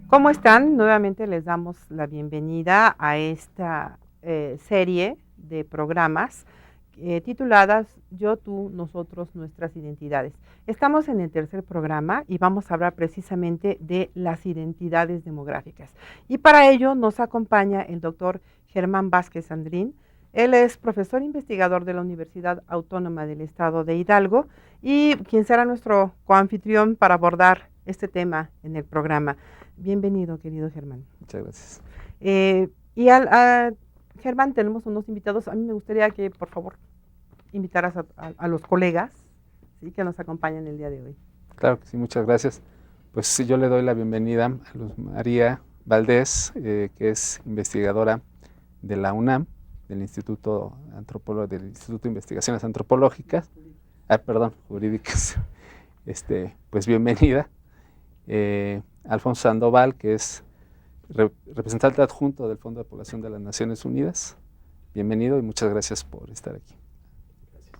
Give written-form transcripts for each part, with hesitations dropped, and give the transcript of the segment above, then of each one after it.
¿Cómo están? Nuevamente les damos la bienvenida a esta serie de programas tituladas Yo, tú, nosotros, nuestras identidades. Estamos en el tercer programa y vamos a hablar precisamente de las identidades demográficas. Y para ello nos acompaña el doctor Germán Vázquez Sandrín. Él es profesor investigador de la Universidad Autónoma del Estado de Hidalgo y quien será nuestro coanfitrión para abordar este tema en el programa. Bienvenido, querido Germán. Muchas gracias. Germán, tenemos unos invitados. A mí me gustaría que, por favor, invitaras a los colegas, ¿sí?, que nos acompañan el día de hoy. Claro que sí, muchas gracias. Pues sí, yo le doy la bienvenida a Luz María Valdés, que es investigadora de la UNAM, del Instituto de Investigaciones Antropológicas, jurídicas. Pues bienvenida. Alfonso Sandoval, que es representante adjunto del Fondo de Población de las Naciones Unidas. Bienvenido y muchas gracias por estar aquí. Gracias.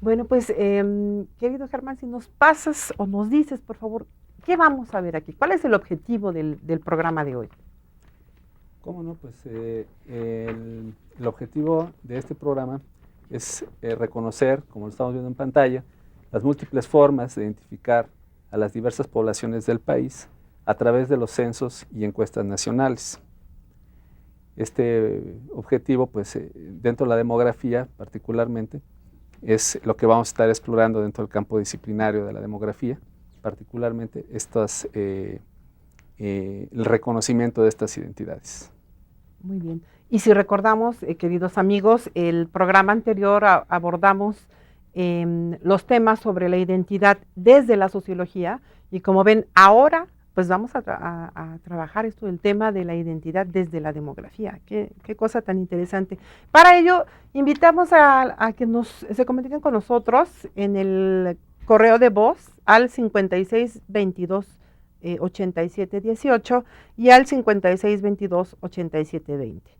Bueno, pues, querido Germán, si nos pasas o nos dices, por favor, ¿qué vamos a ver aquí? ¿Cuál es el objetivo del programa de hoy? ¿Cómo no? Pues el objetivo de este programa es reconocer, como lo estamos viendo en pantalla, las múltiples formas de identificar a las diversas poblaciones del país a través de los censos y encuestas nacionales. Este objetivo, pues, dentro de la demografía particularmente, es lo que vamos a estar explorando dentro del campo disciplinario de la demografía, particularmente el reconocimiento de estas identidades. Muy bien. Y si recordamos, queridos amigos, el programa anterior abordamos los temas sobre la identidad desde la sociología, y como ven, ahora pues vamos a trabajar esto del tema de la identidad desde la demografía. Qué cosa tan interesante. Para ello, invitamos a que se comuniquen con nosotros en el correo de voz al 5622 8718 y al 5622 8720.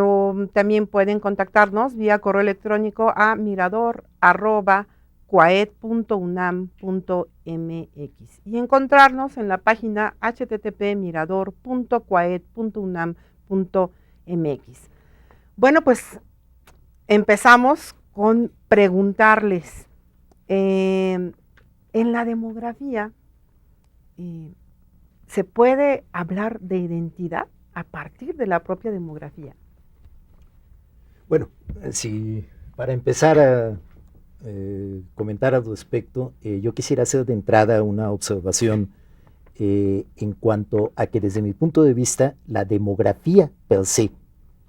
O también pueden contactarnos vía correo electrónico a mirador@coaed.unam.mx y encontrarnos en la página http://mirador.coaed.unam.mx. Bueno, pues empezamos con preguntarles, en la demografía, ¿se puede hablar de identidad a partir de la propia demografía? Bueno, para empezar a comentar al respecto, yo quisiera hacer de entrada una observación en cuanto a que desde mi punto de vista la demografía per se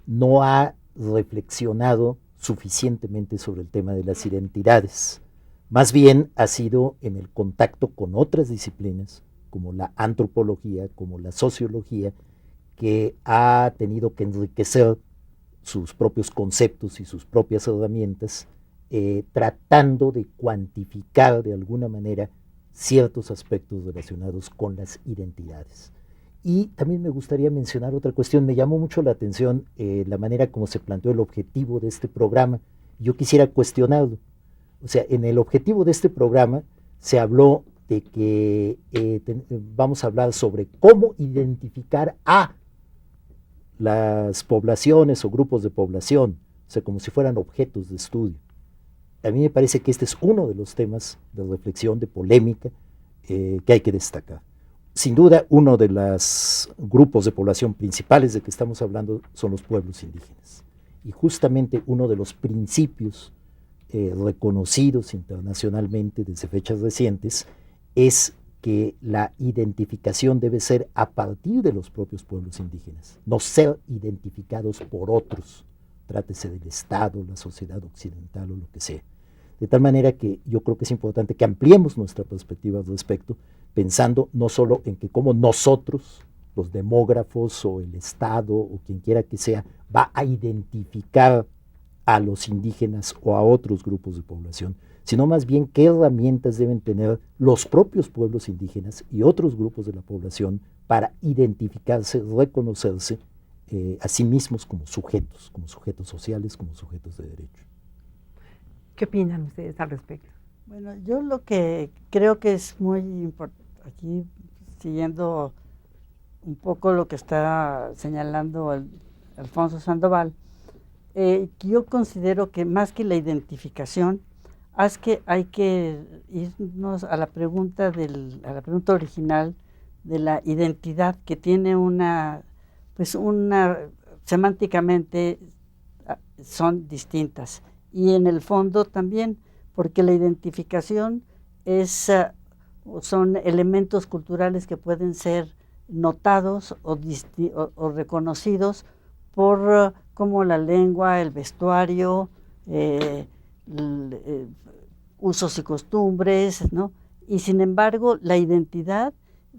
no ha reflexionado suficientemente sobre el tema de las identidades. Más bien ha sido en el contacto con otras disciplinas, como la antropología, como la sociología, que ha tenido que enriquecer sus propios conceptos y sus propias herramientas, tratando de cuantificar de alguna manera ciertos aspectos relacionados con las identidades. Y también me gustaría mencionar otra cuestión. Me llamó mucho la atención la manera como se planteó el objetivo de este programa. Yo quisiera cuestionarlo. O sea, en el objetivo de este programa se habló de que vamos a hablar sobre cómo identificar a las poblaciones o grupos de población, o sea, como si fueran objetos de estudio. A mí me parece que este es uno de los temas de reflexión, de polémica, que hay que destacar. Sin duda, uno de los grupos de población principales de que estamos hablando son los pueblos indígenas. y justamente uno de los principios reconocidos internacionalmente desde fechas recientes es que la identificación debe ser a partir de los propios pueblos indígenas, no ser identificados por otros, trátese del Estado, la sociedad occidental o lo que sea. De tal manera que yo creo que es importante que ampliemos nuestra perspectiva al respecto, pensando no solo en que como nosotros, los demógrafos o el Estado o quien quiera que sea, va a identificar a los indígenas o a otros grupos de población, sino más bien qué herramientas deben tener los propios pueblos indígenas y otros grupos de la población para identificarse, reconocerse a sí mismos como sujetos sociales, como sujetos de derecho. ¿Qué opinan ustedes al respecto? Bueno, yo lo que creo que es muy importante, aquí siguiendo un poco lo que está señalando Alfonso Sandoval, yo considero que más que la identificación, hay que irnos a la pregunta original de la identidad, que tiene semánticamente son distintas, y en el fondo también, porque la identificación son elementos culturales que pueden ser notados o reconocidos por como la lengua, el vestuario, usos y costumbres, ¿no? Y sin embargo, la identidad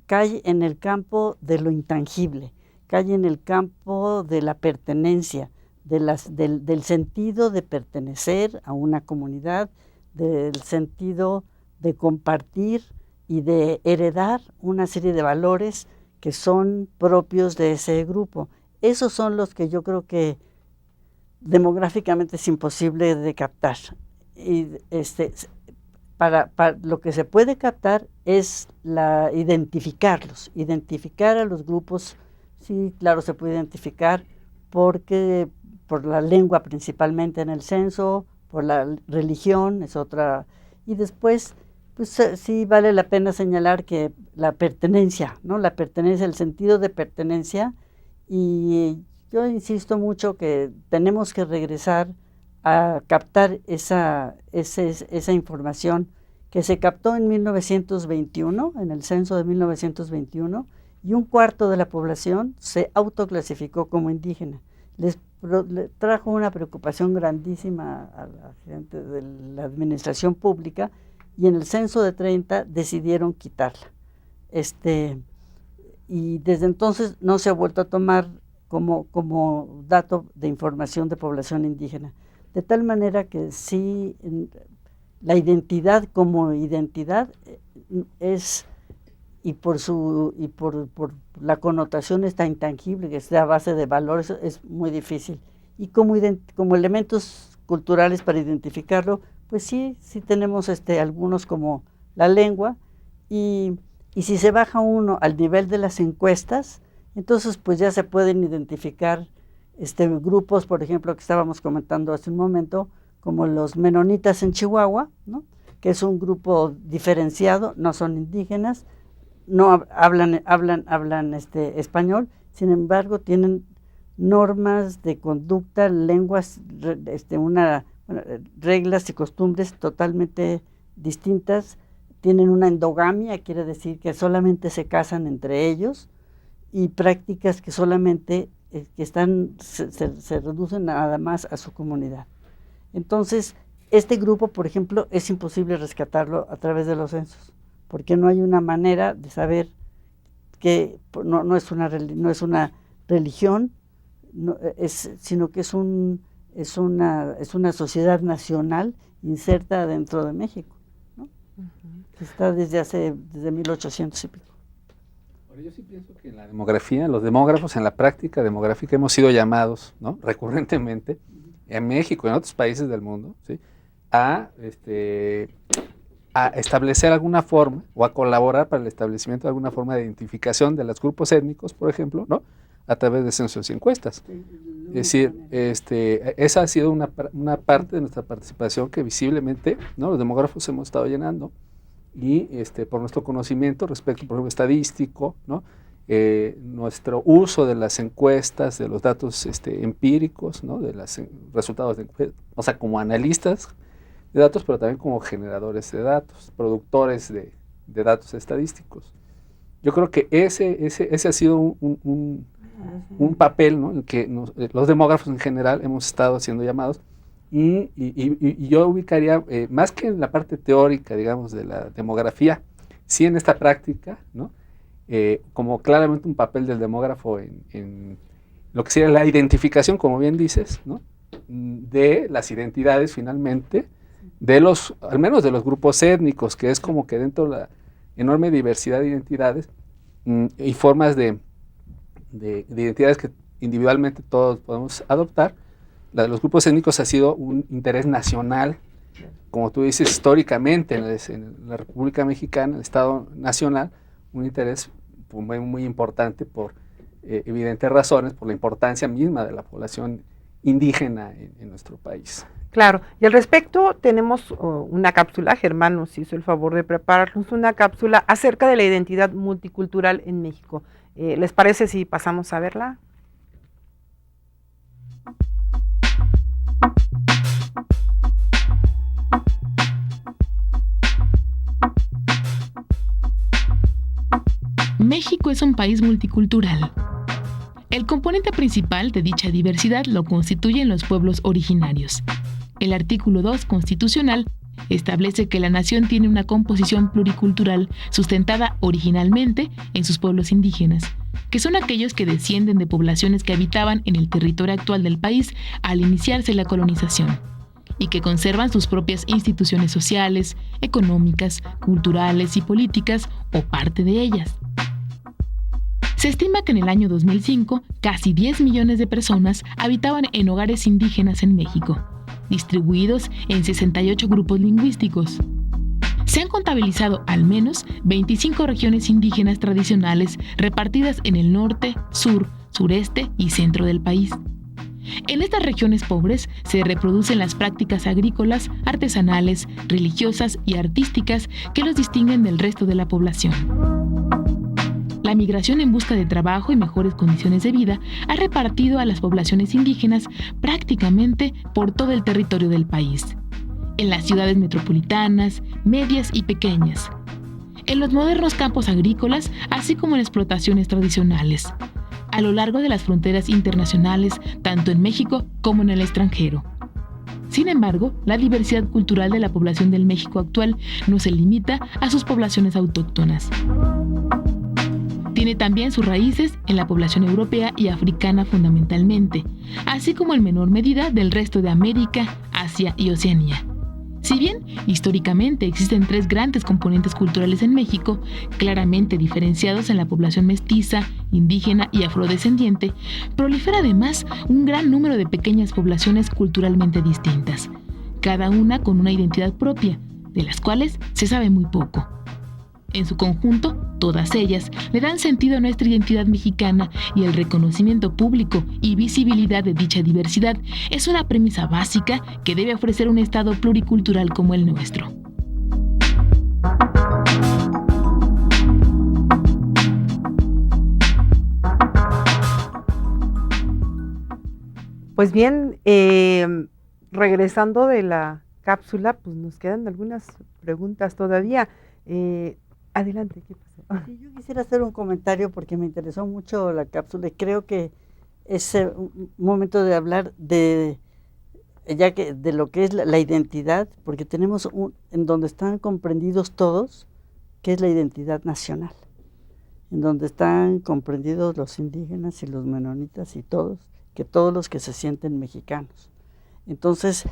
cae en el campo de lo intangible, cae en el campo de la pertenencia, del sentido de pertenecer a una comunidad, del sentido de compartir y de heredar una serie de valores que son propios de ese grupo. Esos son los que yo creo que demográficamente es imposible de captar. Y para lo que se puede captar es identificar a los grupos. Sí, claro, se puede identificar por la lengua principalmente en el censo, por la religión es otra, y después pues sí vale la pena señalar que la pertenencia, ¿no? La pertenencia, el sentido de pertenencia, y yo insisto mucho que tenemos que regresar a captar esa información que se captó en 1921, en el censo de 1921, y un cuarto de la población se autoclasificó como indígena. Le trajo una preocupación grandísima a la gente de la administración pública, y en el censo de 30 decidieron quitarla. Y desde entonces no se ha vuelto a tomar como dato de información de población indígena. De tal manera que sí, la identidad como identidad es, y por la connotación esta intangible, que es a base de valores, es muy difícil. Y como elementos culturales para identificarlo, pues sí tenemos algunos como la lengua, y si se baja uno al nivel de las encuestas, entonces pues ya se pueden identificar grupos, por ejemplo, que estábamos comentando hace un momento, como los menonitas en Chihuahua, ¿no? Que es un grupo diferenciado, no son indígenas, no hablan español, sin embargo tienen normas de conducta, lenguas, reglas y costumbres totalmente distintas. Tienen una endogamia, quiere decir que solamente se casan entre ellos, y prácticas que solamente se reducen nada más a su comunidad. Entonces, este grupo, por ejemplo, es imposible rescatarlo a través de los censos, porque no hay una manera de saber que no es una religión, sino que es una sociedad nacional inserta dentro de México, ¿no? Que está desde 1800 y pico. Ahora, yo sí pienso que en la demografía, los demógrafos, en la práctica demográfica, hemos sido llamados, ¿no?, recurrentemente, en México y en otros países del mundo, ¿sí?, a establecer alguna forma o a colaborar para el establecimiento de alguna forma de identificación de los grupos étnicos, por ejemplo, ¿no?, a través de censos y encuestas. Es decir, esa ha sido una parte de nuestra participación que visiblemente, ¿no?, los demógrafos hemos estado llenando, y por nuestro conocimiento respecto, por ejemplo, estadístico, ¿no?, nuestro uso de las encuestas, de los datos empíricos, ¿no? De los resultados, o sea, como analistas de datos, pero también como generadores de datos, productores de datos estadísticos. Yo creo que ese ha sido un papel, ¿no? En que los demógrafos en general hemos estado siendo llamados, y yo ubicaría, más que en la parte teórica, digamos, de la demografía, sí en esta práctica, ¿no? Como claramente un papel del demógrafo en lo que sería la identificación, como bien dices, ¿no? De las identidades finalmente, al menos de los grupos étnicos, que es como que dentro de la enorme diversidad de identidades y formas de identidades que individualmente todos podemos adoptar, la de los grupos étnicos ha sido un interés nacional, como tú dices, históricamente en la República Mexicana, el Estado Nacional, un interés muy, muy importante por evidentes razones, por la importancia misma de la población indígena en nuestro país. Claro, y al respecto tenemos una cápsula, Germán nos hizo el favor de prepararnos una cápsula acerca de la identidad multicultural en México. ¿Les parece si pasamos a verla? México es un país multicultural. El componente principal de dicha diversidad lo constituyen los pueblos originarios. El artículo 2 constitucional establece que la nación tiene una composición pluricultural sustentada originalmente en sus pueblos indígenas, que son aquellos que descienden de poblaciones que habitaban en el territorio actual del país al iniciarse la colonización, y que conservan sus propias instituciones sociales, económicas, culturales y políticas, o parte de ellas. Se estima que en el año 2005, casi 10 millones de personas habitaban en hogares indígenas en México, distribuidos en 68 grupos lingüísticos. Se han contabilizado al menos 25 regiones indígenas tradicionales repartidas en el norte, sur, sureste y centro del país. En estas regiones pobres se reproducen las prácticas agrícolas, artesanales, religiosas y artísticas que los distinguen del resto de la población. La migración en busca de trabajo y mejores condiciones de vida ha repartido a las poblaciones indígenas prácticamente por todo el territorio del país, en las ciudades metropolitanas, medias y pequeñas, en los modernos campos agrícolas, así como en explotaciones tradicionales, a lo largo de las fronteras internacionales, tanto en México como en el extranjero. Sin embargo, la diversidad cultural de la población del México actual no se limita a sus poblaciones autóctonas. Tiene también sus raíces en la población europea y africana fundamentalmente, así como en menor medida del resto de América, Asia y Oceanía. Si bien históricamente existen 3 grandes componentes culturales en México, claramente diferenciados en la población mestiza, indígena y afrodescendiente, prolifera además un gran número de pequeñas poblaciones culturalmente distintas, cada una con una identidad propia, de las cuales se sabe muy poco. En su conjunto, todas ellas le dan sentido a nuestra identidad mexicana, y el reconocimiento público y visibilidad de dicha diversidad es una premisa básica que debe ofrecer un Estado pluricultural como el nuestro. Pues bien, regresando de la cápsula, pues nos quedan algunas preguntas todavía. Adelante, ¿qué pasó? Sí, yo quisiera hacer un comentario porque me interesó mucho la cápsula y creo que es un momento de hablar de lo que es la identidad, porque tenemos en donde están comprendidos todos, que es la identidad nacional, en donde están comprendidos los indígenas y los menonitas y todos los que se sienten mexicanos. Entonces,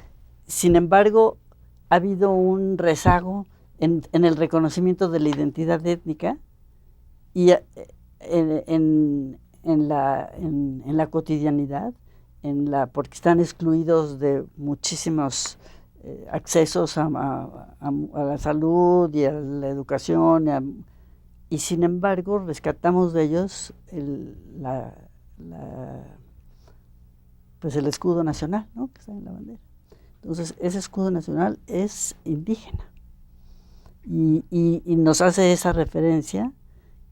sin embargo, ha habido un rezago en el reconocimiento de la identidad étnica y en la cotidianidad, porque están excluidos de muchísimos accesos a la salud y a la educación, y sin embargo rescatamos de ellos pues el escudo nacional, ¿no?, que está en la bandera. Entonces ese escudo nacional es indígena. Y nos hace esa referencia,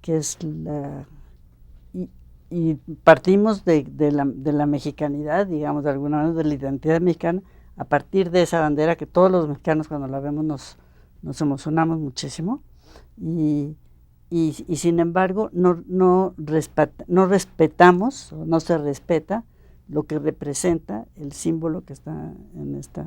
que es y partimos de la mexicanidad, digamos, de alguna manera, de la identidad mexicana, a partir de esa bandera que todos los mexicanos cuando la vemos nos emocionamos muchísimo, y sin embargo no respetamos, o no se respeta lo que representa el símbolo que está en este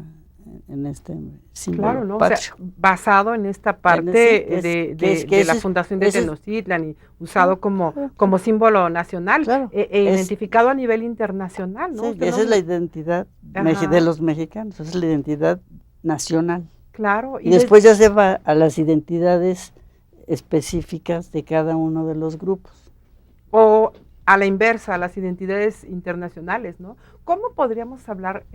símbolo. Claro, ¿no? O sea, basado en esta parte de la fundación de Tenochtitlan y usado como símbolo nacional, claro, identificado a nivel internacional, ¿no? Sí, esa es la identidad de los mexicanos, esa es la identidad nacional. Claro. Y después ya se va a las identidades específicas de cada uno de los grupos. O a la inversa, a las identidades internacionales, ¿no? ¿Cómo podríamos hablar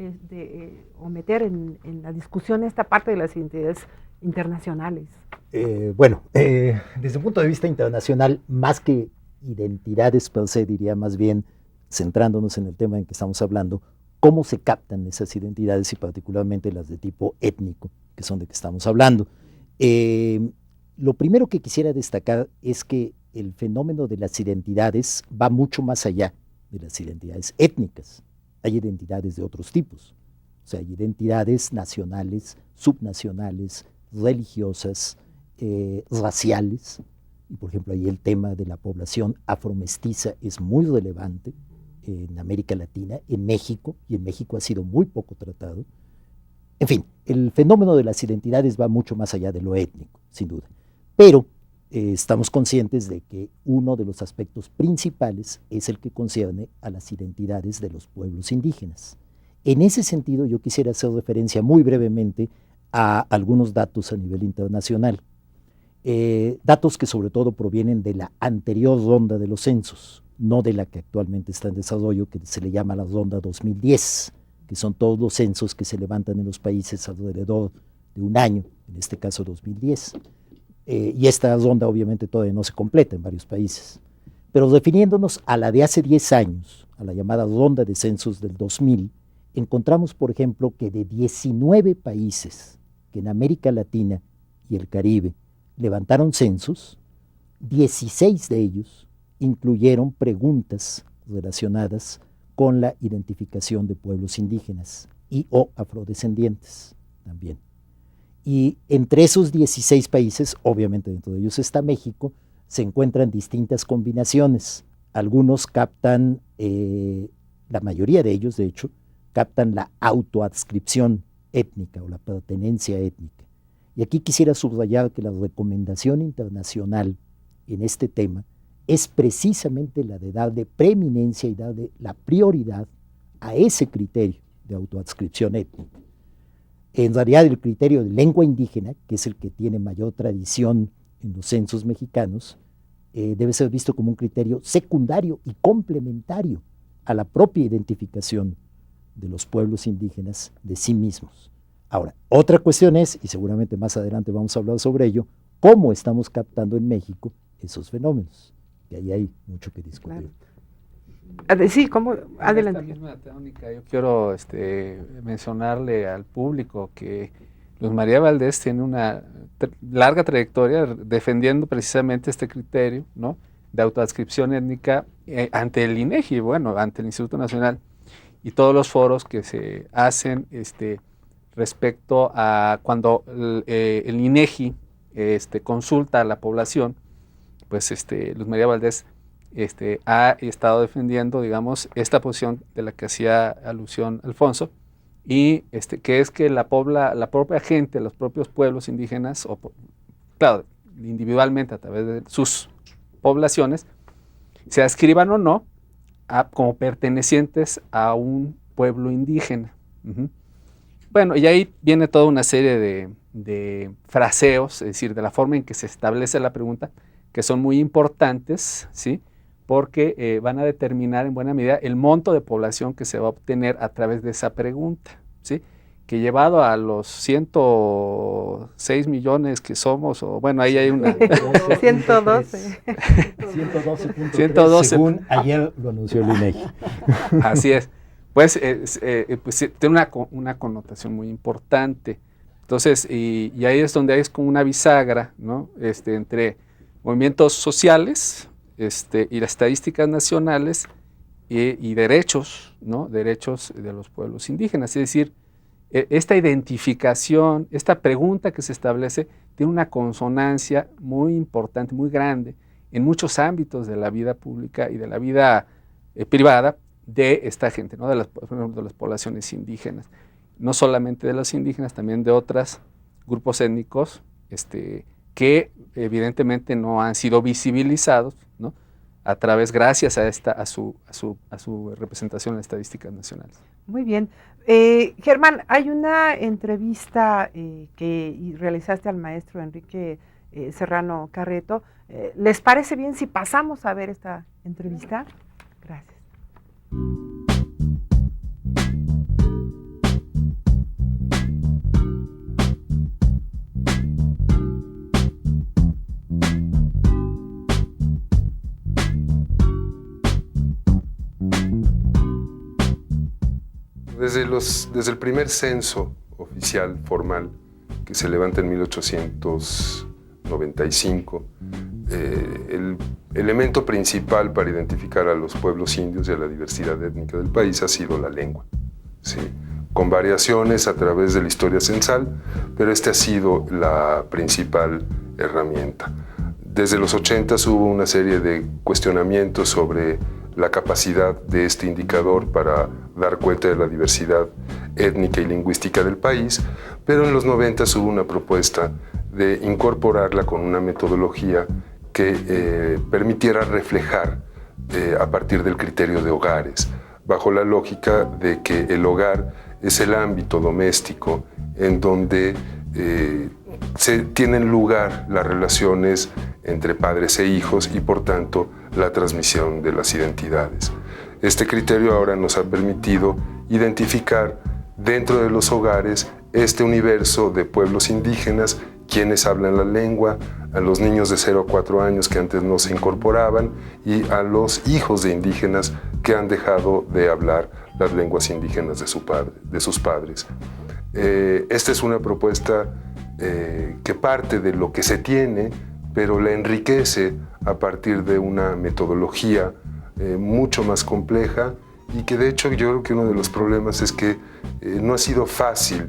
o meter en la discusión esta parte de las identidades internacionales? Desde el punto de vista internacional, más que identidades per se, diría más bien, centrándonos en el tema en que estamos hablando, cómo se captan esas identidades y particularmente las de tipo étnico, que son de que estamos hablando. Lo primero que quisiera destacar es que el fenómeno de las identidades va mucho más allá de las identidades étnicas. Hay identidades de otros tipos, o sea, hay identidades nacionales, subnacionales, religiosas, raciales, y por ejemplo ahí el tema de la población afromestiza es muy relevante en América Latina, en México, y en México ha sido muy poco tratado. En fin, el fenómeno de las identidades va mucho más allá de lo étnico, sin duda, pero estamos conscientes de que uno de los aspectos principales es el que concierne a las identidades de los pueblos indígenas. En ese sentido, yo quisiera hacer referencia muy brevemente a algunos datos a nivel internacional, datos que sobre todo provienen de la anterior ronda de los censos, no de la que actualmente está en desarrollo, que se le llama la ronda 2010, que son todos los censos que se levantan en los países alrededor de un año, en este caso 2010. Y esta ronda obviamente todavía no se completa en varios países. Pero refiriéndonos a la de hace 10 años, a la llamada ronda de censos del 2000, encontramos, por ejemplo, que de 19 países que en América Latina y el Caribe levantaron censos, 16 de ellos incluyeron preguntas relacionadas con la identificación de pueblos indígenas y o afrodescendientes también. Y entre esos 16 países, obviamente dentro de ellos está México, se encuentran distintas combinaciones. Algunos captan, la mayoría de ellos de hecho, captan la autoadscripción étnica o la pertenencia étnica. Y aquí quisiera subrayar que la recomendación internacional en este tema es precisamente la de darle preeminencia y darle la prioridad a ese criterio de autoadscripción étnica. En realidad el criterio de lengua indígena, que es el que tiene mayor tradición en los censos mexicanos, debe ser visto como un criterio secundario y complementario a la propia identificación de los pueblos indígenas de sí mismos. Ahora, otra cuestión es, y seguramente más adelante vamos a hablar sobre ello, cómo estamos captando en México esos fenómenos, y ahí hay mucho que discutir. Claro. Sí, ¿cómo? Adelante. En esta misma tónica, yo quiero mencionarle al público que Luz María Valdés tiene una larga trayectoria defendiendo precisamente este criterio, ¿no?, de autoadscripción étnica ante el INEGI, bueno, ante el Instituto Nacional, y todos los foros que se hacen respecto a cuando el INEGI consulta a la población, pues Luz María Valdés ha estado defendiendo, digamos, esta posición de la que hacía alusión Alfonso, y que es que la propia gente, los propios pueblos indígenas, claro, individualmente a través de sus poblaciones, se adscriban o no como pertenecientes a un pueblo indígena. Bueno, y ahí viene toda una serie de fraseos, es decir, de la forma en que se establece la pregunta, que son muy importantes, ¿sí?, porque van a determinar en buena medida el monto de población que se va a obtener a través de esa pregunta, ¿sí?, que llevado a los 106 millones que somos, o bueno, ahí hay una... 112. 112.3, según ayer lo anunció el INEGI. Así es. Pues tiene una connotación muy importante. Entonces, y ahí es donde hay como una bisagra, ¿no?, entre movimientos sociales, y las estadísticas nacionales y derechos, ¿no? Derechos de los pueblos indígenas. Es decir, esta identificación, esta pregunta que se establece, tiene una consonancia muy importante, muy grande, en muchos ámbitos de la vida pública y de la vida privada de esta gente, ¿no? Por ejemplo, de las poblaciones indígenas. No solamente de los indígenas, también de otros grupos étnicos que evidentemente no han sido visibilizados, ¿no? Gracias a su representación en las estadísticas nacionales. Muy bien. Germán, hay una entrevista que realizaste al maestro Enrique Serrano Carreto. ¿Les parece bien si pasamos a ver esta entrevista? Gracias. Desde el primer censo oficial, formal, que se levanta en 1895, el elemento principal para identificar a los pueblos indios y a la diversidad étnica del país ha sido la lengua, ¿sí? Con variaciones a través de la historia censal, pero esta ha sido la principal herramienta. Desde los 80 hubo una serie de cuestionamientos sobre la capacidad de este indicador para dar cuenta de la diversidad étnica y lingüística del país, pero en los 90 hubo una propuesta de incorporarla con una metodología que permitiera reflejar a partir del criterio de hogares, bajo la lógica de que el hogar es el ámbito doméstico en donde se tienen lugar las relaciones entre padres e hijos y por tanto la transmisión de las identidades. Este criterio ahora nos ha permitido identificar dentro de los hogares este universo de pueblos indígenas, quienes hablan la lengua, a los niños de 0 a 4 años que antes no se incorporaban y a los hijos de indígenas que han dejado de hablar las lenguas indígenas de sus padres. Esta es una propuesta que parte de lo que se tiene, pero la enriquece a partir de una metodología mucho más compleja y que de hecho yo creo que uno de los problemas es que no ha sido fácil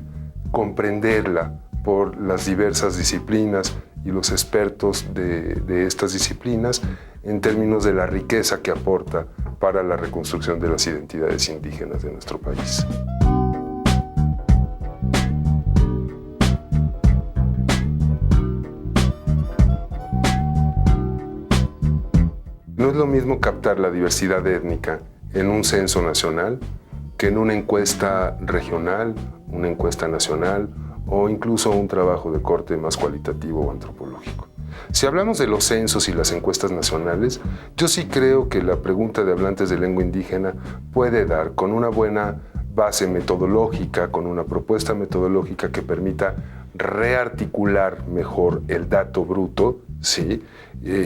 comprenderla por las diversas disciplinas y los expertos de estas disciplinas en términos de la riqueza que aporta para la reconstrucción de las identidades indígenas de nuestro país. No es lo mismo captar la diversidad étnica en un censo nacional que en una encuesta regional, una encuesta nacional o incluso un trabajo de corte más cualitativo o antropológico. Si hablamos de los censos y las encuestas nacionales, yo sí creo que la pregunta de hablantes de lengua indígena puede dar con una buena base metodológica, con una propuesta metodológica que permita rearticular mejor el dato bruto, ¿sí?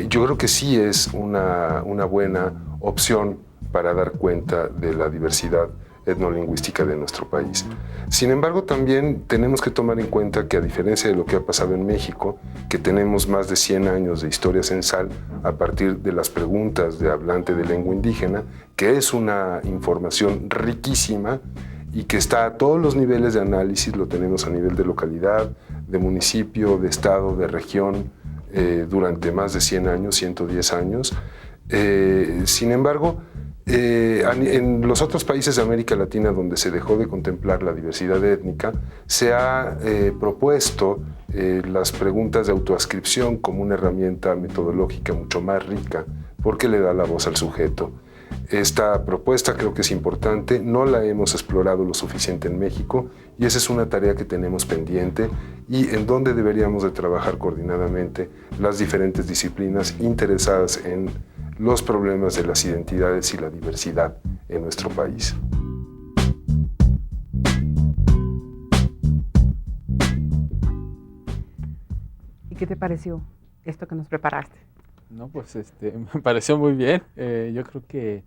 Yo creo que sí es una buena opción para dar cuenta de la diversidad etnolingüística de nuestro país. Sin embargo, también tenemos que tomar en cuenta que a diferencia de lo que ha pasado en México, que tenemos más de 100 años de historia censal a partir de las preguntas de hablante de lengua indígena, que es una información riquísima y que está a todos los niveles de análisis, lo tenemos a nivel de localidad, de municipio, de estado, de región, durante más de 100 años, 110 años. Sin embargo, en los otros países de América Latina donde se dejó de contemplar la diversidad étnica, se ha propuesto las preguntas de autoascripción como una herramienta metodológica mucho más rica porque le da la voz al sujeto. Esta propuesta creo que es importante, no la hemos explorado lo suficiente en México y esa es una tarea que tenemos pendiente y en donde deberíamos de trabajar coordinadamente las diferentes disciplinas interesadas en los problemas de las identidades y la diversidad en nuestro país. ¿Y qué te pareció esto que nos preparaste? No, pues me pareció muy bien. Yo creo que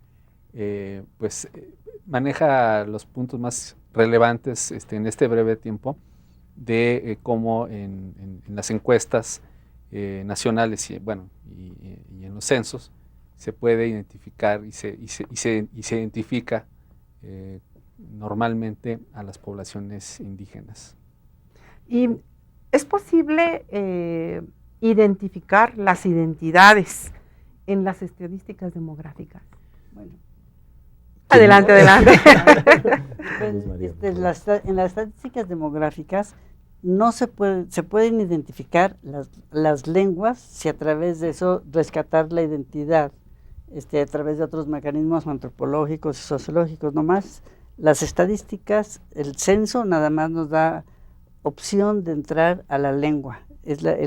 maneja los puntos más relevantes en este breve tiempo de cómo en las encuestas nacionales y en los censos se puede identificar y se identifica normalmente a las poblaciones indígenas. ¿Y es posible identificar las identidades en las estadísticas demográficas? Bueno. Adelante. En las estadísticas demográficas se pueden identificar las lenguas si a través de eso rescatar la identidad, a través de otros mecanismos antropológicos y sociológicos. Nomás las estadísticas, el censo nada más nos da opción de entrar a la lengua, es la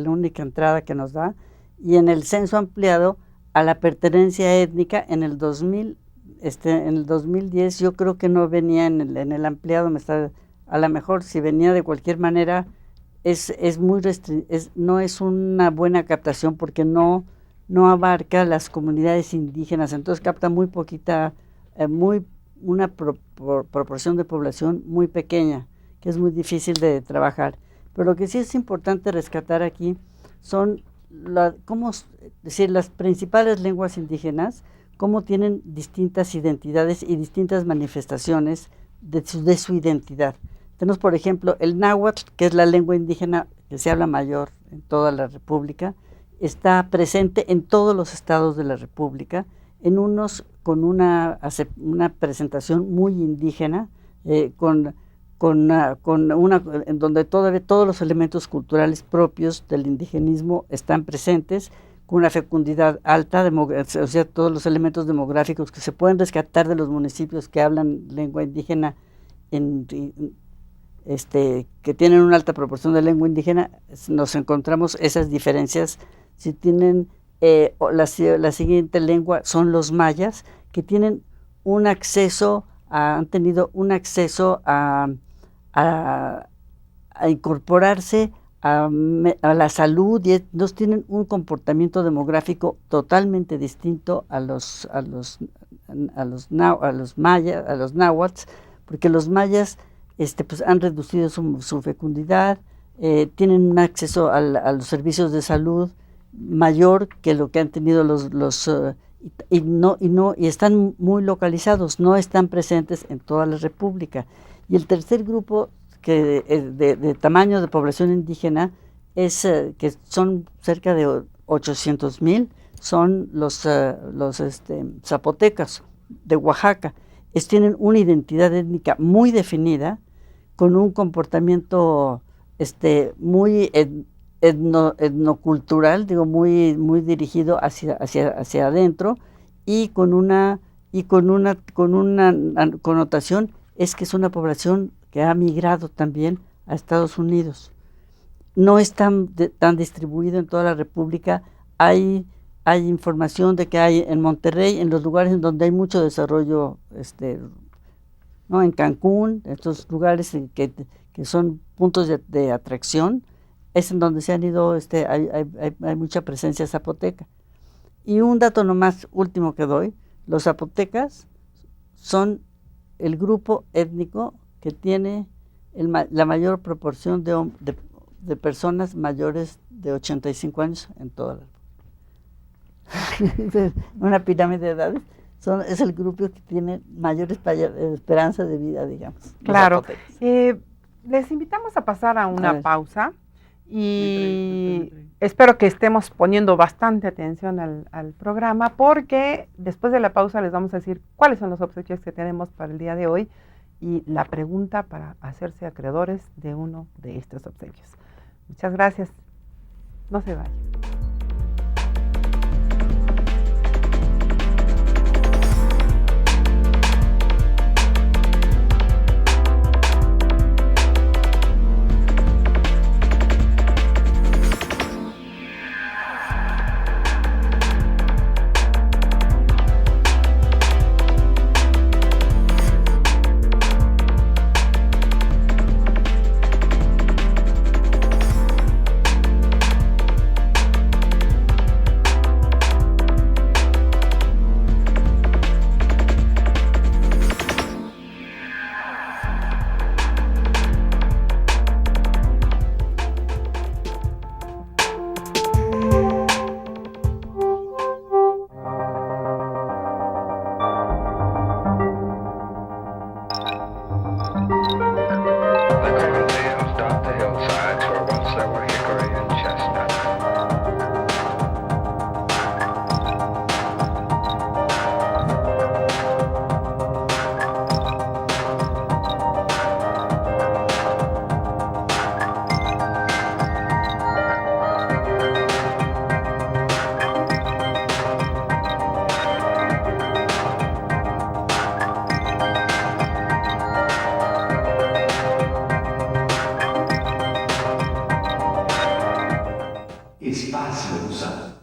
única entrada que nos da, y en el censo ampliado a la pertenencia étnica en el 2010 yo creo que no venía en el ampliado, a lo mejor si venía de cualquier manera no es una buena captación porque no abarca las comunidades indígenas, entonces capta muy poquita, una proporción de población muy pequeña, que es muy difícil de trabajar. Pero lo que sí es importante rescatar aquí son las principales lenguas indígenas, cómo tienen distintas identidades y distintas manifestaciones de su identidad. Tenemos, por ejemplo, el náhuatl, que es la lengua indígena que se habla mayor en toda la República, está presente en todos los estados de la República, en unos con una presentación muy indígena, en donde todavía todos los elementos culturales propios del indigenismo están presentes, con una fecundidad alta, o sea, todos los elementos demográficos que se pueden rescatar de los municipios que hablan lengua indígena, que tienen una alta proporción de lengua indígena, nos encontramos esas diferencias. Si tienen la siguiente lengua son los mayas, que tienen han tenido un acceso a incorporarse a la salud, y nos tienen un comportamiento demográfico totalmente distinto a los mayas, a los náhuatl, porque los mayas pues han reducido su fecundidad, tienen un acceso a los servicios de salud mayor que lo que han tenido y están muy localizados, no están presentes en toda la República. Y el tercer grupo de tamaño de población indígena que son cerca de 800,000, son los zapotecas de Oaxaca. Tienen una identidad étnica muy definida, con un comportamiento muy etnocultural, muy dirigido hacia adentro, y con una connotación, es que es una población que ha migrado también a Estados Unidos. No es tan distribuido en toda la República. Hay información de que hay en Monterrey, en los lugares en donde hay mucho desarrollo, en Cancún, estos lugares que son puntos de atracción, es en donde se han ido, hay mucha presencia zapoteca. Y un dato nomás último que doy: los zapotecas son el grupo étnico que tiene la mayor proporción de personas mayores de 85 años en toda la República. Una pirámide de edades. Es el grupo que tiene mayor esperanza de vida, digamos. Claro. Les invitamos a pasar a una pausa y espero que estemos poniendo bastante atención al programa, porque después de la pausa les vamos a decir cuáles son los obsequios que tenemos para el día de hoy y la pregunta para hacerse acreedores de uno de estos obsequios. Muchas gracias. No se vayan. the cornfields dot the hillsides where once there were hickory and chestnut. Espacio Usado.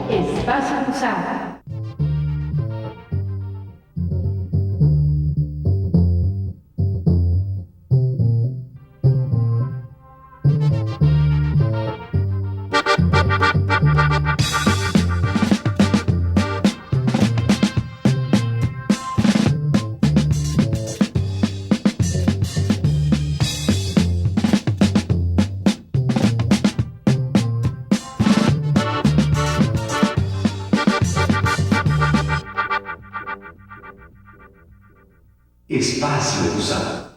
Espacio Usado. Espacio Usado.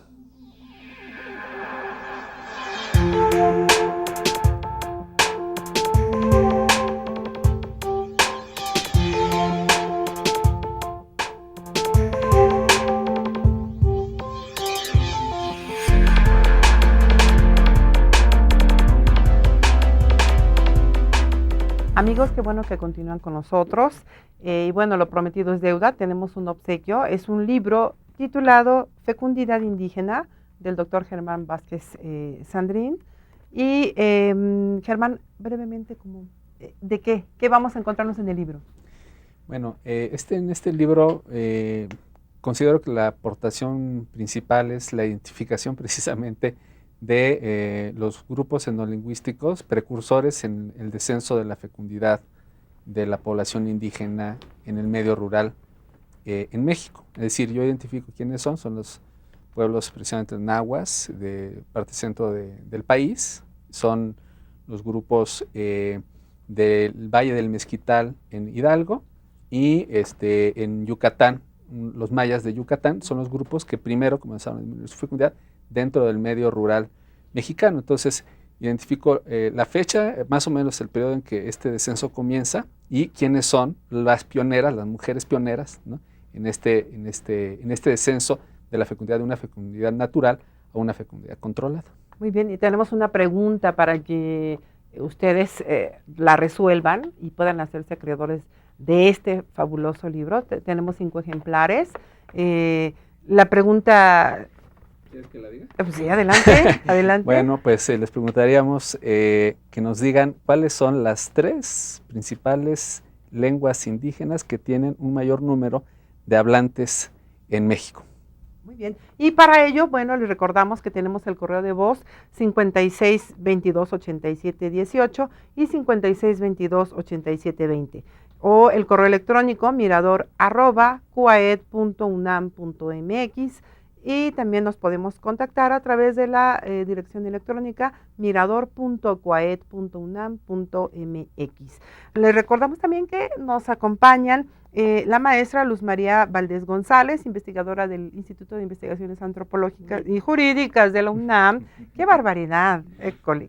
Amigos, qué bueno que continúan con nosotros. Y bueno, lo prometido es deuda. Tenemos un obsequio. Es un libro titulado Fecundidad Indígena, del doctor Germán Vázquez Sandrín. Y Germán, brevemente, ¿de qué vamos a encontrarnos en el libro? Bueno, en este libro considero que la aportación principal es la identificación precisamente de los grupos etnolingüísticos precursores en el descenso de la fecundidad de la población indígena en el medio rural en México. Es decir, yo identifico quiénes son los pueblos precisamente nahuas de parte centro del país, son los grupos del Valle del Mezquital en Hidalgo y en Yucatán, los mayas de Yucatán son los grupos que primero comenzaron a disminuir su fecundidad dentro del medio rural mexicano. Entonces, identifico la fecha, más o menos el periodo en que este descenso comienza y quiénes son las pioneras, las mujeres pioneras, ¿no? en este descenso de la fecundidad de una fecundidad natural a una fecundidad controlada. Muy bien, y tenemos una pregunta para que ustedes la resuelvan y puedan hacerse acreedores de este fabuloso libro. Tenemos 5 ejemplares. La pregunta... ¿Quieres que la diga? Pues sí, adelante, adelante. Bueno, pues les preguntaríamos que nos digan cuáles son las 3 principales lenguas indígenas que tienen un mayor número de hablantes en México. Muy bien. Y para ello, bueno, les recordamos que tenemos el correo de voz 56 22 87 18 y 56 22 87 20. O el correo electrónico mirador@cuaed.unam.mx. Y también nos podemos contactar a través de la dirección electrónica mirador.coaed.unam.mx. Les recordamos también que nos acompañan la maestra Luz María Valdés González, investigadora del Instituto de Investigaciones Antropológicas y Jurídicas de la UNAM. ¡Qué barbaridad,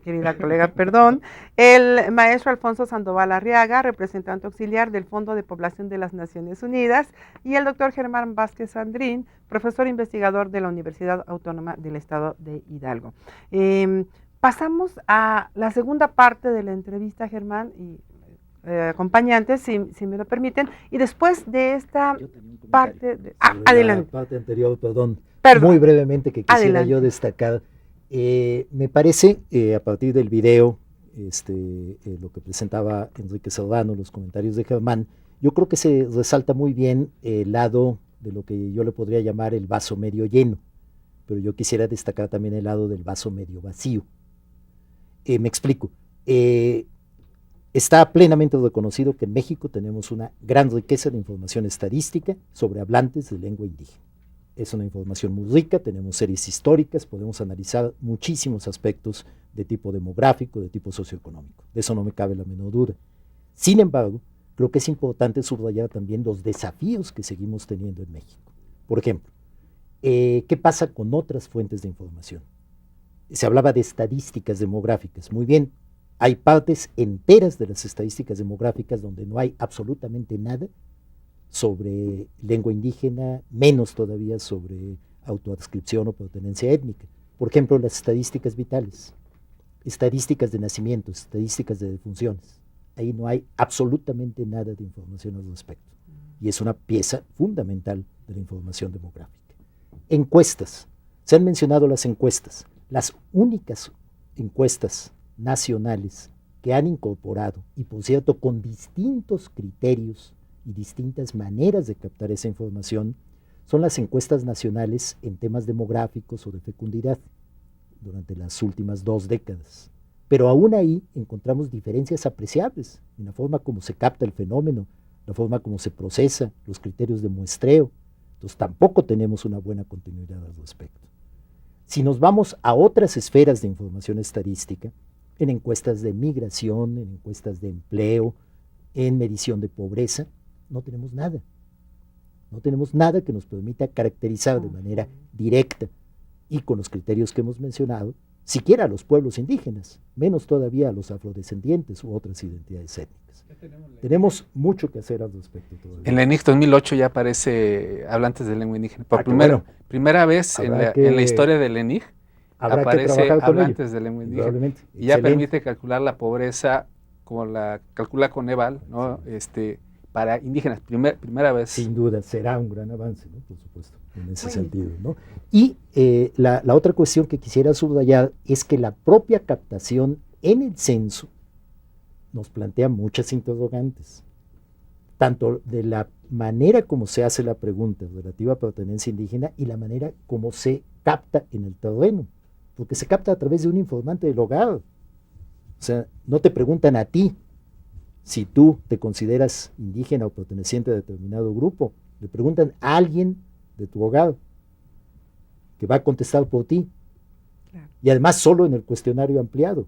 querida colega, perdón! El maestro Alfonso Sandoval Arriaga, representante auxiliar del Fondo de Población de las Naciones Unidas, y el doctor Germán Vázquez Sandrín, profesor investigador de la Universidad Autónoma del Estado de Hidalgo. Pasamos a la segunda parte de la entrevista, Germán, y acompañantes, si me lo permiten, y después de esta parte... adelante. La parte anterior, perdón, muy brevemente que quisiera adelante. Yo destacar, me parece, a partir del video, lo que presentaba Enrique Serrano, los comentarios de Germán, yo creo que se resalta muy bien el lado de lo que yo le podría llamar el vaso medio lleno, pero yo quisiera destacar también el lado del vaso medio vacío. Me explico. Está plenamente reconocido que en México tenemos una gran riqueza de información estadística sobre hablantes de lengua indígena. Es una información muy rica, tenemos series históricas, podemos analizar muchísimos aspectos de tipo demográfico, de tipo socioeconómico. De eso no me cabe la menor duda. Sin embargo, creo que es importante subrayar también los desafíos que seguimos teniendo en México. Por ejemplo, ¿qué pasa con otras fuentes de información? Se hablaba de estadísticas demográficas. Muy bien, hay partes enteras de las estadísticas demográficas donde no hay absolutamente nada sobre lengua indígena, menos todavía sobre autoadscripción o pertenencia étnica. Por ejemplo, las estadísticas vitales, estadísticas de nacimientos, estadísticas de defunciones. Ahí no hay absolutamente nada de información al respecto. Y es una pieza fundamental de la información demográfica. Encuestas. Se han mencionado las encuestas. Las únicas encuestas nacionales que han incorporado, y por cierto con distintos criterios y distintas maneras de captar esa información, son las encuestas nacionales en temas demográficos o de fecundidad durante las últimas 2 décadas. Pero aún ahí encontramos diferencias apreciables en la forma como se capta el fenómeno, la forma como se procesa, los criterios de muestreo. Entonces tampoco tenemos una buena continuidad al respecto. Si nos vamos a otras esferas de información estadística, en encuestas de migración, en encuestas de empleo, en medición de pobreza, no tenemos nada. No tenemos nada que nos permita caracterizar de manera directa y con los criterios que hemos mencionado, siquiera a los pueblos indígenas, menos todavía a los afrodescendientes u otras identidades étnicas. Tenemos mucho que hacer al respecto todavía. En la ENIC 2008 ya aparece hablantes de lengua indígena. Por primera vez en la historia del ENIC aparece hablantes de lengua indígena. Y ya permite calcular la pobreza como la calcula Coneval, ¿no? Para indígenas, primera vez. Sin duda, será un gran avance, ¿no? Por supuesto, en ese sentido, ¿no? Y la otra cuestión que quisiera subrayar es que la propia captación en el censo nos plantea muchas interrogantes, tanto de la manera como se hace la pregunta relativa a pertenencia indígena y la manera como se capta en el terreno, porque se capta a través de un informante del hogar. O sea, no te preguntan a ti si tú te consideras indígena o perteneciente a determinado grupo, le preguntan a alguien de tu hogar que va a contestar por ti. Claro. Y además solo en el cuestionario ampliado.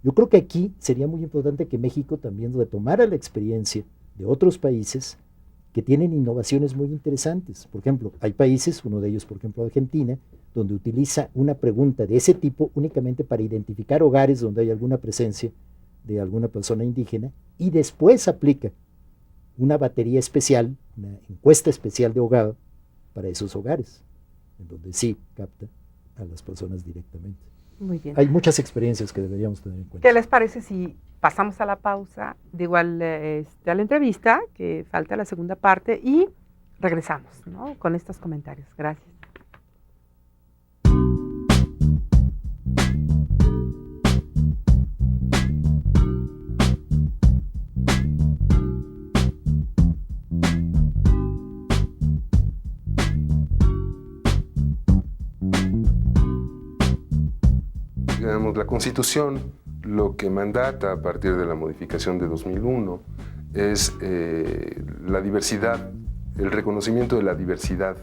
Yo creo que aquí sería muy importante que México también retomara la experiencia de otros países que tienen innovaciones muy interesantes. Por ejemplo, hay países, uno de ellos por ejemplo Argentina, donde utiliza una pregunta de ese tipo únicamente para identificar hogares donde hay alguna presencia de alguna persona indígena y después aplica una batería especial, una encuesta especial de hogar para esos hogares, en donde sí capta a las personas directamente. Muy bien. Hay muchas experiencias que deberíamos tener en cuenta. ¿Qué les parece si pasamos a la pausa, digo a la entrevista, que falta la segunda parte, y regresamos, ¿no? Con estos comentarios? Gracias. La Constitución lo que mandata a partir de la modificación de 2001 es la diversidad, el reconocimiento de la diversidad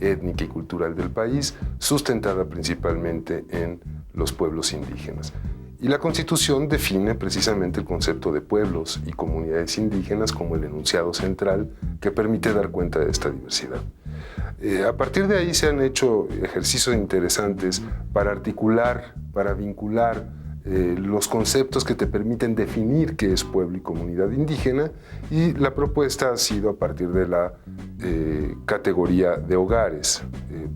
étnica y cultural del país, sustentada principalmente en los pueblos indígenas. Y la Constitución define precisamente el concepto de pueblos y comunidades indígenas como el enunciado central que permite dar cuenta de esta diversidad. A partir de ahí se han hecho ejercicios interesantes para articular, para vincular los conceptos que te permiten definir qué es pueblo y comunidad indígena, y la propuesta ha sido a partir de la categoría de hogares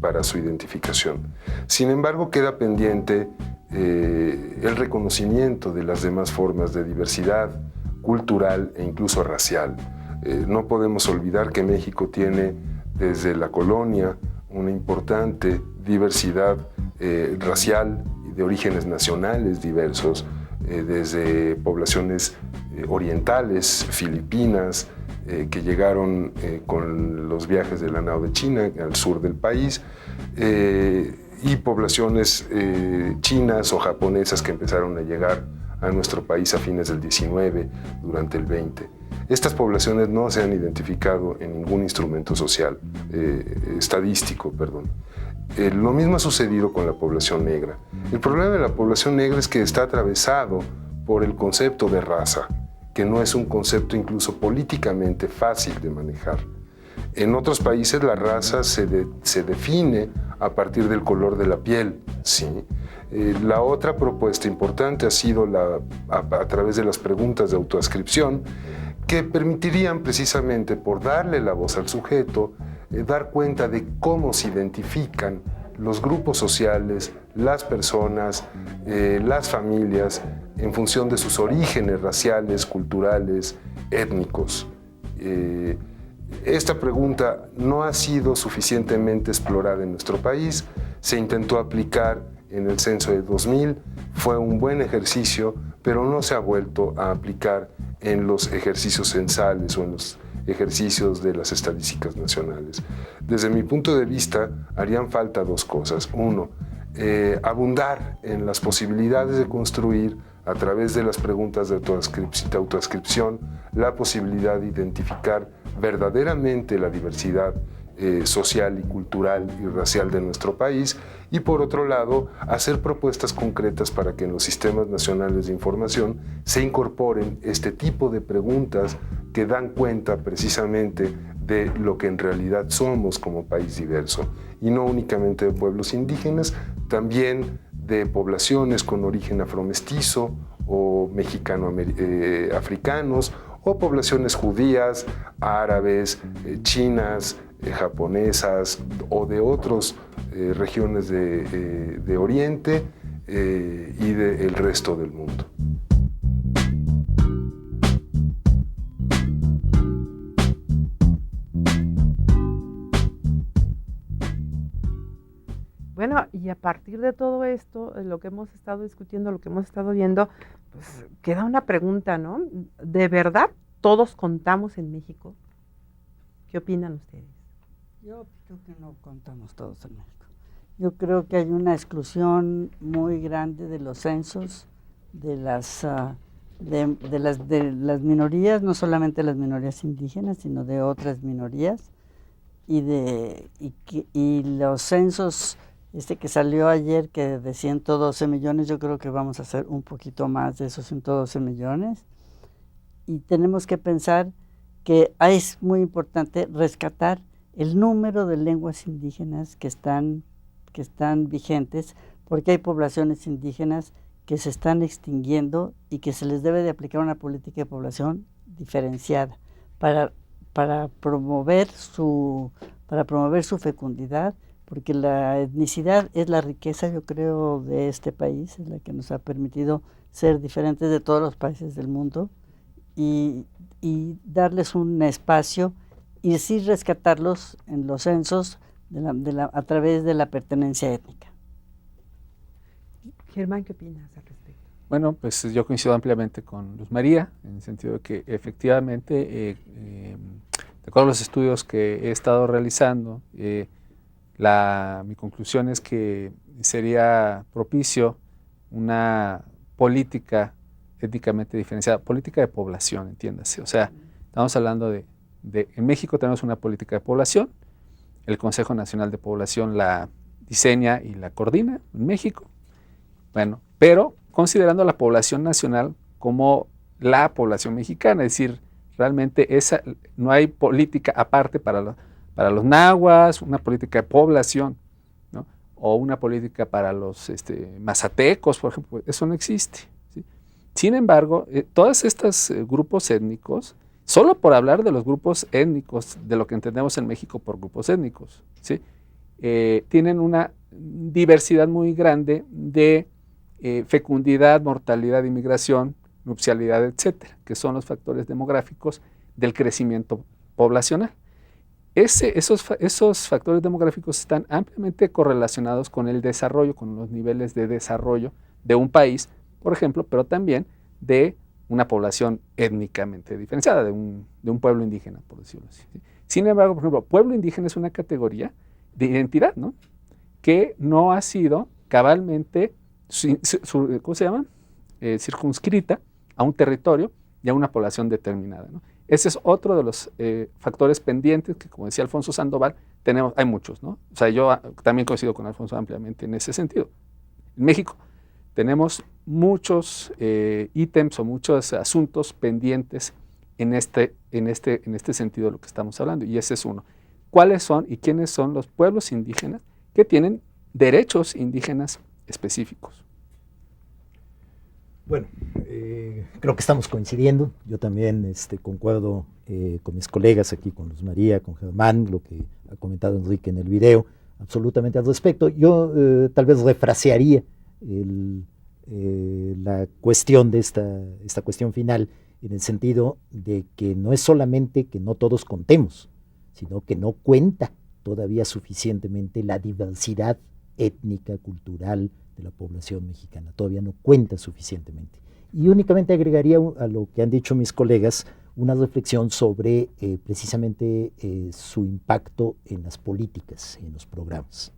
para su identificación. Sin embargo, queda pendiente el reconocimiento de las demás formas de diversidad cultural e incluso racial. No podemos olvidar que México tiene desde la colonia una importante diversidad racial y de orígenes nacionales diversos, desde poblaciones orientales, filipinas, que llegaron con los viajes de la nao de China al sur del país, y poblaciones chinas o japonesas que empezaron a llegar a nuestro país a fines del 19, durante el 20. Estas poblaciones no se han identificado en ningún instrumento social, estadístico, perdón. Lo mismo ha sucedido con la población negra. El problema de la población negra es que está atravesado por el concepto de raza, que no es un concepto incluso políticamente fácil de manejar. En otros países la raza se define a partir del color de la piel, ¿sí? La otra propuesta importante ha sido a través de las preguntas de autoascripción, que permitirían precisamente, por darle la voz al sujeto, dar cuenta de cómo se identifican los grupos sociales, las personas, las familias, en función de sus orígenes raciales, culturales, étnicos. Esta pregunta no ha sido suficientemente explorada en nuestro país. Se intentó aplicar en el censo de 2000, fue un buen ejercicio, pero no se ha vuelto a aplicar en los ejercicios censales o en los ejercicios de las estadísticas nacionales. Desde mi punto de vista, harían falta dos cosas. Uno, abundar en las posibilidades de construir, a través de las preguntas de autoascripción, la posibilidad de identificar verdaderamente la diversidad social y cultural y racial de nuestro país, y por otro lado, hacer propuestas concretas para que en los sistemas nacionales de información se incorporen este tipo de preguntas que dan cuenta precisamente de lo que en realidad somos como país diverso, y no únicamente de pueblos indígenas, también de poblaciones con origen afromestizo o mexicano-africanos, o poblaciones judías, árabes, chinas, japonesas o de otras regiones de Oriente y del resto del mundo. Bueno, y a partir de todo esto, lo que hemos estado discutiendo, lo que hemos estado viendo, pues queda una pregunta, ¿no? ¿De verdad todos contamos en México? ¿Qué opinan ustedes? Yo creo que no contamos todos en México. Yo creo que hay una exclusión muy grande de los censos, de las minorías, no solamente las minorías indígenas, sino de otras minorías, y los censos que salió ayer, que de 112 millones, yo creo que vamos a hacer un poquito más de esos 112 millones, y tenemos que pensar que es muy importante rescatar el número de lenguas indígenas que están vigentes, porque hay poblaciones indígenas que se están extinguiendo y que se les debe de aplicar una política de población diferenciada para promover su fecundidad, porque la etnicidad es la riqueza, yo creo, de este país, es la que nos ha permitido ser diferentes de todos los países del mundo, y darles un espacio y sí rescatarlos en los censos a través de la pertenencia étnica. Germán, ¿qué opinas al respecto? Bueno, pues yo coincido ampliamente con Luz María, en el sentido de que efectivamente, de acuerdo a los estudios que he estado realizando, mi conclusión es que sería propicio una política étnicamente diferenciada, política de población, entiéndase. O sea, estamos hablando en México tenemos una política de población, el Consejo Nacional de Población la diseña y la coordina en México, bueno, pero considerando a la población nacional como la población mexicana, es decir, realmente no hay política aparte para los nahuas, una política de población, ¿no? O una política para los mazatecos, por ejemplo, eso no existe, ¿sí? Sin embargo, todos estos grupos étnicos, solo por hablar de los grupos étnicos, de lo que entendemos en México por grupos étnicos, ¿sí? Tienen una diversidad muy grande de fecundidad, mortalidad, inmigración, nupcialidad, etcétera, que son los factores demográficos del crecimiento poblacional. Esos factores demográficos están ampliamente correlacionados con el desarrollo, con los niveles de desarrollo de un país, por ejemplo, pero también de una población étnicamente diferenciada, de un pueblo indígena, por decirlo así. Sin embargo, por ejemplo, pueblo indígena es una categoría de identidad, ¿no? que no ha sido cabalmente circunscrita a un territorio y a una población determinada, ¿no? Ese es otro de los factores pendientes que, como decía Alfonso Sandoval, hay muchos, ¿no? O sea, yo también coincido con Alfonso ampliamente en ese sentido. En México tenemos muchos ítems o muchos asuntos pendientes en este sentido de lo que estamos hablando, y ese es uno. ¿Cuáles son y quiénes son los pueblos indígenas que tienen derechos indígenas específicos? Bueno, creo que estamos coincidiendo. Yo también concuerdo con mis colegas aquí, con Luz María, con Germán, lo que ha comentado Enrique en el video, absolutamente al respecto. Yo tal vez refrasearía la cuestión de esta cuestión final, en el sentido de que no es solamente que no todos contemos, sino que no cuenta todavía suficientemente la diversidad étnica, cultural de la población mexicana, todavía no cuenta suficientemente. Y únicamente agregaría a lo que han dicho mis colegas una reflexión sobre precisamente su impacto en las políticas, en los programas.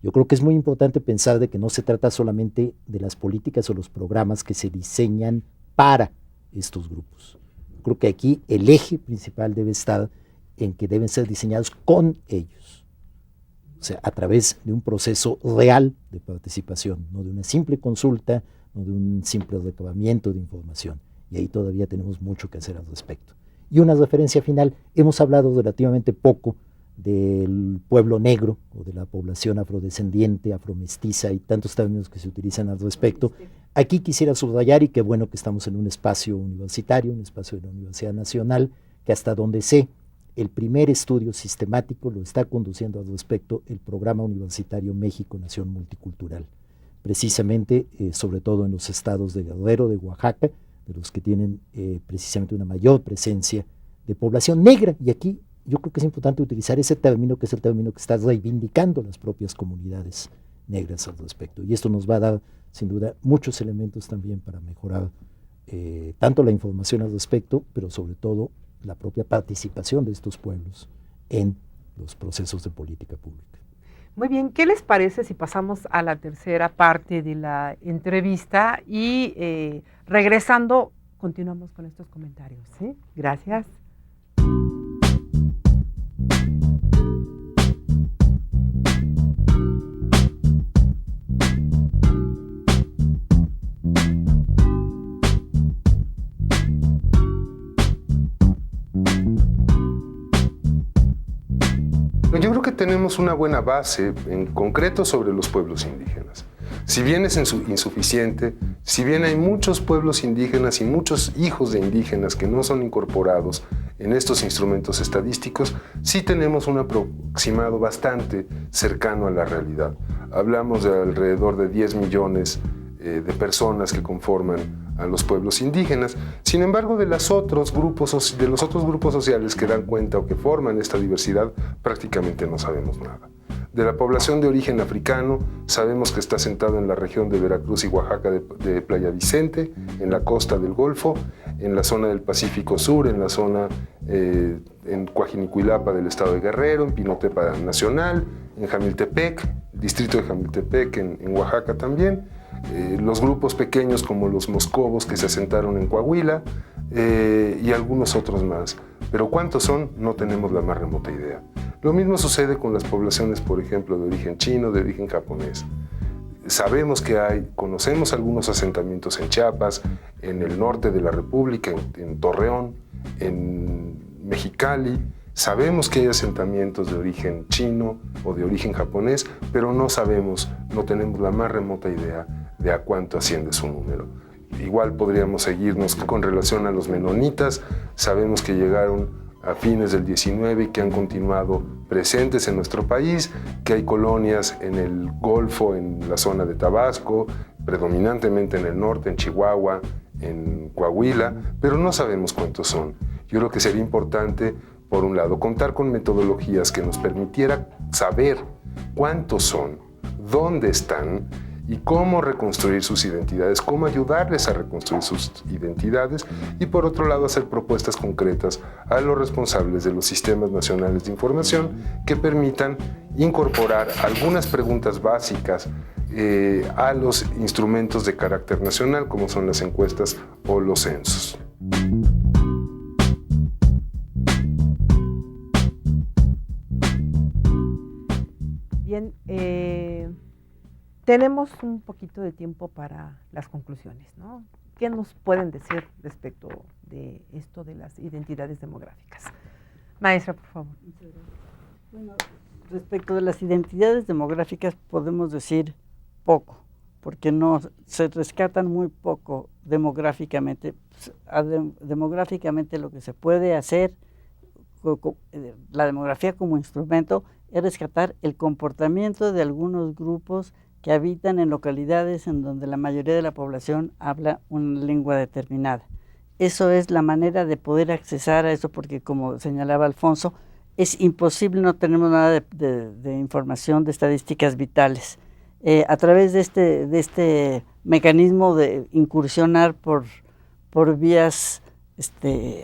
Yo creo que es muy importante pensar de que no se trata solamente de las políticas o los programas que se diseñan para estos grupos. Creo que aquí el eje principal debe estar en que deben ser diseñados con ellos, o sea, a través de un proceso real de participación, no de una simple consulta, no de un simple recabamiento de información, y ahí todavía tenemos mucho que hacer al respecto. Y una referencia final: hemos hablado relativamente poco del pueblo negro o de la población afrodescendiente, afromestiza y tantos términos que se utilizan al respecto. Aquí quisiera subrayar, y qué bueno que estamos en un espacio universitario, un espacio de la Universidad Nacional, que hasta donde sé, el primer estudio sistemático lo está conduciendo al respecto el Programa Universitario México Nación Multicultural, precisamente sobre todo en los estados de Guerrero, de Oaxaca, de los que tienen precisamente una mayor presencia de población negra. Y aquí yo creo que es importante utilizar ese término, que es el término que está reivindicando las propias comunidades negras al respecto. Y esto nos va a dar, sin duda, muchos elementos también para mejorar tanto la información al respecto, pero sobre todo la propia participación de estos pueblos en los procesos de política pública. Muy bien, ¿qué les parece si pasamos a la tercera parte de la entrevista y regresando continuamos con estos comentarios? ¿Sí? Gracias. Yo creo que tenemos una buena base en concreto sobre los pueblos indígenas. Si bien es insuficiente, si bien hay muchos pueblos indígenas y muchos hijos de indígenas que no son incorporados en estos instrumentos estadísticos, sí tenemos un aproximado bastante cercano a la realidad. Hablamos de alrededor de 10 millones de personas que conforman a los pueblos indígenas. Sin embargo, de los otros grupos sociales que dan cuenta o que forman esta diversidad, prácticamente no sabemos nada. De la población de origen africano, sabemos que está asentado en la región de Veracruz y Oaxaca de Playa Vicente, en la costa del Golfo, en la zona del Pacífico Sur, en la zona en Coajinicuilapa del estado de Guerrero, en Pinotepa Nacional, en Jamiltepec, el distrito de Jamiltepec en Oaxaca también. Los grupos pequeños como los moscovos que se asentaron en Coahuila y algunos otros más. Pero ¿cuántos son? No tenemos la más remota idea. Lo mismo sucede con las poblaciones, por ejemplo, de origen chino, de origen japonés. Sabemos que conocemos algunos asentamientos en Chiapas, en el norte de la República, en Torreón, en Mexicali. Sabemos que hay asentamientos de origen chino o de origen japonés, pero no tenemos la más remota idea de a cuánto asciende su número. Igual podríamos seguirnos con relación a los menonitas. Sabemos que llegaron a fines del 19 y que han continuado presentes en nuestro país, que hay colonias en el Golfo, en la zona de Tabasco, predominantemente en el norte, en Chihuahua, en Coahuila, pero no sabemos cuántos son. Yo creo que sería importante, por un lado, contar con metodologías que nos permitiera saber cuántos son, dónde están y cómo reconstruir sus identidades, cómo ayudarles a reconstruir sus identidades y por otro lado hacer propuestas concretas a los responsables de los sistemas nacionales de información que permitan incorporar algunas preguntas básicas a los instrumentos de carácter nacional como son las encuestas o los censos. Bien, tenemos un poquito de tiempo para las conclusiones, ¿no? ¿Qué nos pueden decir respecto de esto de las identidades demográficas? Maestra, por favor. Bueno, respecto de las identidades demográficas podemos decir poco, porque no se rescatan muy poco demográficamente. Demográficamente lo que se puede hacer, la demografía como instrumento, es rescatar el comportamiento de algunos grupos que habitan en localidades en donde la mayoría de la población habla una lengua determinada. Eso es la manera de poder accesar a eso, porque como señalaba Alfonso, es imposible, no tenemos nada de información, de estadísticas vitales. A través de este mecanismo de incursionar por vías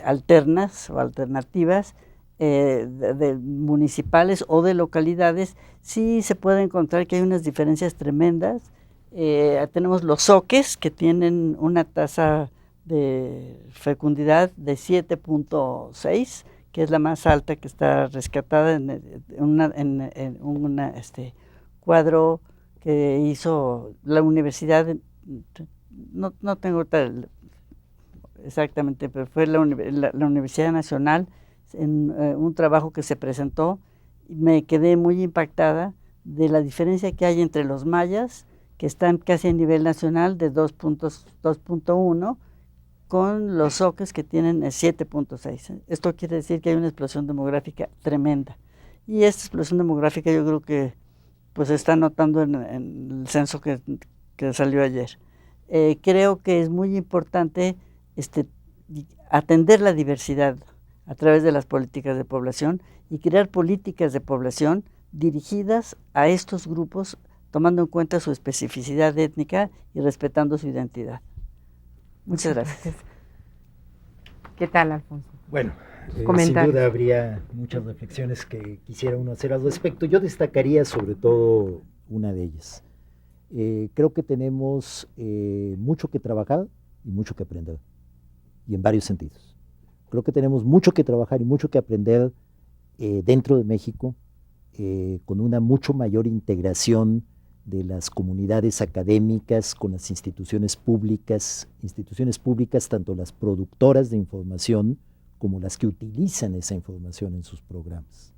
alternas o alternativas, de municipales o de localidades, sí se puede encontrar que hay unas diferencias tremendas. Tenemos los zoques, que tienen una tasa de fecundidad de 7.6, que es la más alta que está rescatada en un cuadro que hizo la universidad, no tengo tal exactamente, pero fue la Universidad Nacional, en un trabajo que se presentó. Me quedé muy impactada de la diferencia que hay entre los mayas, que están casi a nivel nacional de 2.1, con los zoques que tienen 7.6. Esto quiere decir que hay una explosión demográfica tremenda. Y esta explosión demográfica yo creo que pues se está notando en el censo que salió ayer. Creo que es muy importante atender la diversidad a través de las políticas de población y crear políticas de población dirigidas a estos grupos, tomando en cuenta su especificidad étnica y respetando su identidad. Muchas gracias. ¿Qué tal, Alfonso? Bueno, sin duda habría muchas reflexiones que quisiera uno hacer al respecto. Yo destacaría sobre todo una de ellas. Creo que tenemos mucho que trabajar y mucho que aprender, y en varios sentidos. Creo que tenemos mucho que trabajar y mucho que aprender dentro de México, con una mucho mayor integración de las comunidades académicas con las instituciones públicas, tanto las productoras de información como las que utilizan esa información en sus programas.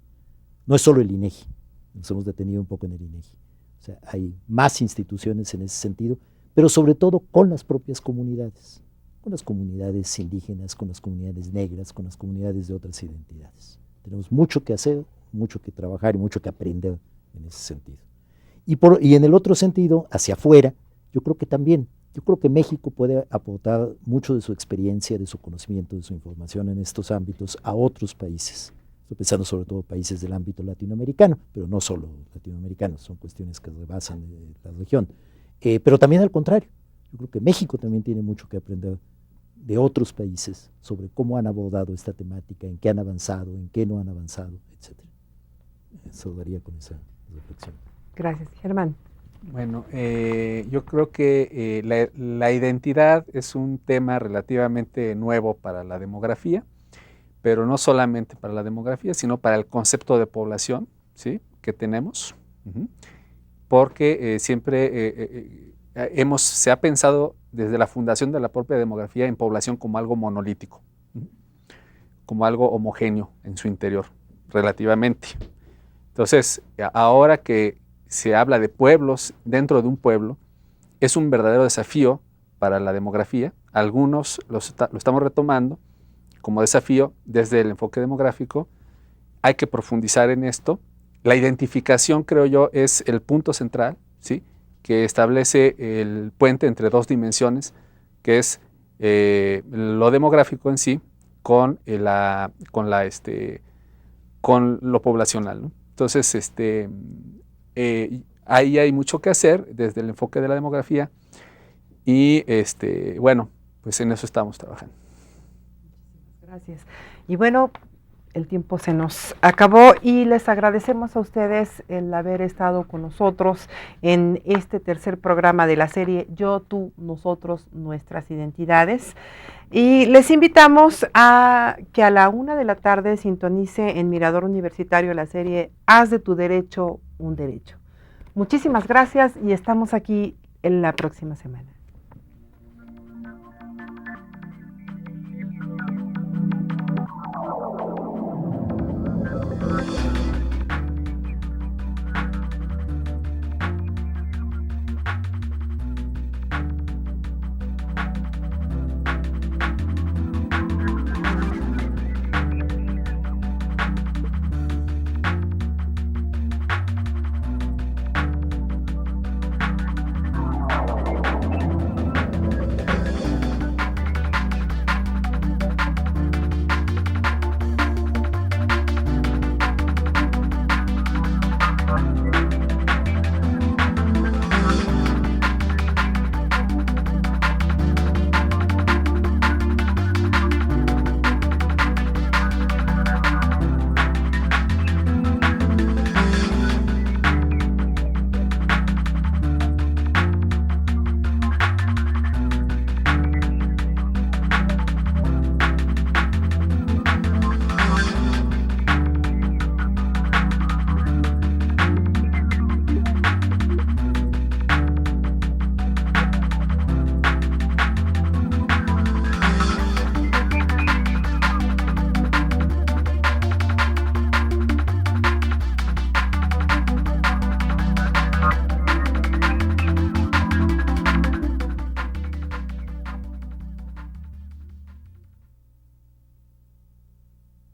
No es solo el INEGI, nos hemos detenido un poco en el INEGI. O sea, hay más instituciones en ese sentido, pero sobre todo con las propias comunidades, con las comunidades indígenas, con las comunidades negras, con las comunidades de otras identidades. Tenemos mucho que hacer, mucho que trabajar y mucho que aprender en ese sentido. Y en el otro sentido, hacia afuera, yo creo que México puede aportar mucho de su experiencia, de su conocimiento, de su información en estos ámbitos a otros países. Estoy pensando sobre todo países del ámbito latinoamericano, pero no solo latinoamericanos, son cuestiones que rebasan la región. Pero también al contrario, yo creo que México también tiene mucho que aprender de otros países sobre cómo han abordado esta temática, en qué han avanzado, en qué no han avanzado, etc. Eso daría con esa reflexión. Gracias. Germán. Bueno, yo creo que la identidad es un tema relativamente nuevo para la demografía, pero no solamente para la demografía, sino para el concepto de población, ¿sí?, que tenemos, porque siempre se ha pensado desde la fundación de la propia demografía en población como algo monolítico, como algo homogéneo en su interior, relativamente. Entonces, ahora que se habla de pueblos dentro de un pueblo, es un verdadero desafío para la demografía. Algunos lo estamos retomando como desafío desde el enfoque demográfico. Hay que profundizar en esto. La identificación, creo yo, es el punto central, ¿sí?, que establece el puente entre dos dimensiones, que es lo demográfico en sí con lo poblacional, ¿no? Entonces, ahí hay mucho que hacer desde el enfoque de la demografía y bueno, pues en eso estamos trabajando. Gracias. Y bueno, el tiempo se nos acabó y les agradecemos a ustedes el haber estado con nosotros en este tercer programa de la serie Yo, Tú, Nosotros, Nuestras Identidades. Y les invitamos a que a la 1:00 p.m. sintonice en Mirador Universitario la serie Haz de tu derecho un derecho. Muchísimas gracias y estamos aquí en la próxima semana.